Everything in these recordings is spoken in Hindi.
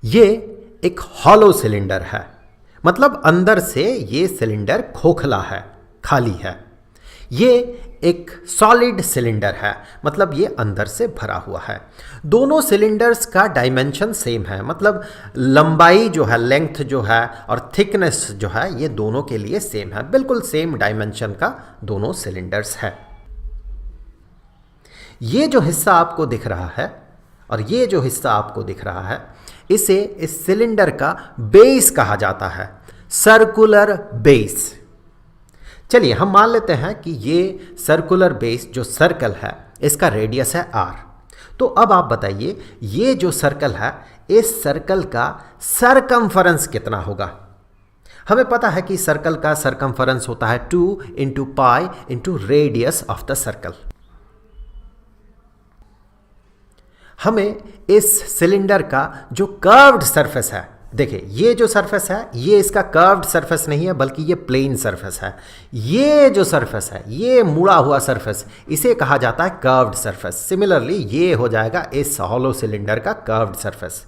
ये एक हॉलो सिलेंडर है, मतलब अंदर से ये सिलेंडर खोखला है, खाली है। ये एक सॉलिड सिलेंडर है, मतलब ये अंदर से भरा हुआ है। दोनों सिलेंडर्स का डायमेंशन सेम है, मतलब लंबाई जो है, लेंथ जो है और थिकनेस जो है, ये दोनों के लिए सेम है, बिल्कुल सेम डायमेंशन का दोनों सिलेंडर्स है। ये जो हिस्सा आपको दिख रहा है और ये जो हिस्सा आपको दिख रहा है, इसे इस सिलेंडर का बेस कहा जाता है, सर्कुलर बेस। चलिए हम मान लेते हैं कि ये सर्कुलर बेस जो सर्कल है, इसका रेडियस है r। तो अब आप बताइए, ये जो सर्कल है, इस सर्कल का सरकमफरेंस कितना होगा? हमें पता है कि सर्कल का सरकमफरेंस होता है 2 into pi into radius of the circle. हमें इस सिलेंडर का जो कर्व्ड सरफेस है, देखिए ये जो सरफेस है, ये इसका कर्व्ड सरफेस नहीं है, बल्कि ये प्लेन सरफेस है। ये जो सरफेस है, ये मुड़ा हुआ सरफेस, इसे कहा जाता है कर्व्ड सरफेस। सिमिलरली ये हो जाएगा इस हॉलो सिलेंडर का कर्व्ड सरफेस।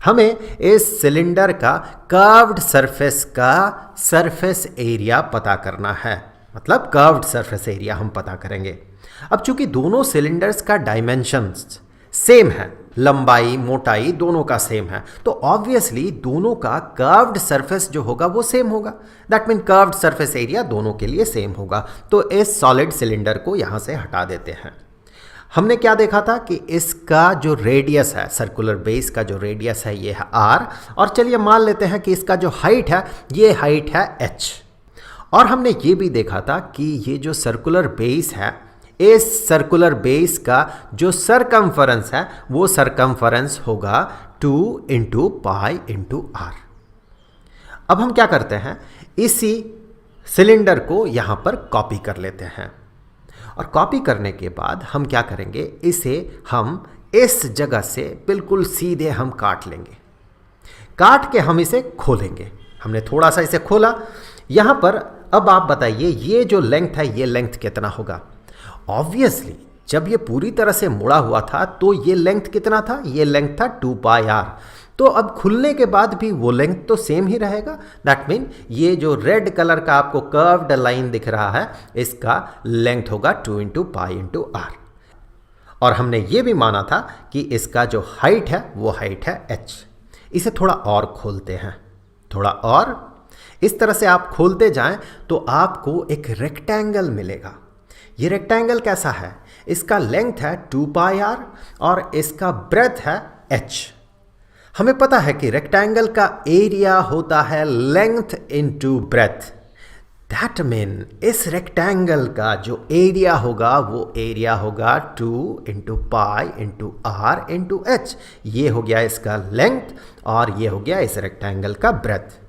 हमें इस सिलेंडर का कर्व्ड सरफेस का सरफेस एरिया पता करना है, मतलब कर्व्ड सरफेस एरिया हम पता करेंगे। अब चूंकि दोनों सिलेंडर्स का डायमेंशंस सेम है, लंबाई मोटाई दोनों का सेम है, तो ऑब्वियसली दोनों का कर्व्ड सरफेस जो होगा वो सेम होगा। That mean curved surface area दोनों के लिए सेम होगा। तो इस सॉलिड सिलेंडर को यहां से हटा देते हैं। हमने क्या देखा था कि इसका जो रेडियस है, सर्कुलर बेस का जो रेडियस है, ये है r। और चलिए मान लेते हैं कि इसका जो हाइट है, ये हाइट है h। और हमने ये भी देखा था कि ये जो सर्कुलर बेस है, इस सर्कुलर बेस का जो सरकमफरेंस है, वो सरकमफरेंस होगा 2 इंटू पाई इंटू r। अब हम क्या करते हैं, इसी सिलेंडर को यहां पर कॉपी कर लेते हैं। और कॉपी करने के बाद हम क्या करेंगे, इसे हम इस जगह से बिल्कुल सीधे हम काट लेंगे। काट के हम इसे खोलेंगे। हमने थोड़ा सा इसे खोला यहां पर। अब आप बताइए, ये जो लेंथ है, ये लेंथ कितना होगा? ऑब्वियसली जब ये पूरी तरह से मुड़ा हुआ था तो ये लेंथ कितना था? ये लेंथ था 2 पाई r। तो अब खुलने के बाद भी वो लेंथ तो सेम ही रहेगा। दैट मीन ये जो रेड कलर का आपको कर्व्ड लाइन दिख रहा है, इसका लेंथ होगा 2 इंटू पाई इंटू r। और हमने ये भी माना था कि इसका जो हाइट है, वो हाइट है h। इसे थोड़ा और खोलते हैं, थोड़ा और। इस तरह से आप खोलते जाएं तो आपको एक रेक्टेंगल मिलेगा। ये रेक्टेंगल कैसा है? इसका लेंथ है 2 पाई r और इसका ब्रेथ है h। हमें पता है कि रेक्टेंगल का एरिया होता है length into breadth. That mean इस रेक्टेंगल का जो एरिया होगा, वो एरिया होगा 2 into pi into r into h। ये हो गया इसका लेंथ और ये हो गया इस रेक्टेंगल का ब्रेथ।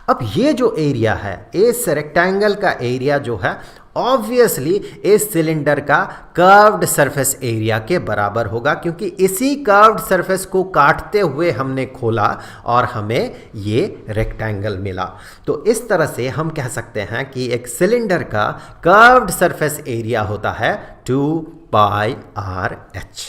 अब ये जो एरिया है, इस रेक्टेंगल का एरिया जो है, ऑब्वियसली इस सिलेंडर का कर्व्ड सरफेस एरिया के बराबर होगा, क्योंकि इसी कर्व्ड सरफेस को काटते हुए हमने खोला और हमें ये रेक्टेंगल मिला। तो इस तरह से हम कह सकते हैं कि एक सिलेंडर का कर्व्ड सरफेस एरिया होता है 2 पाई r h।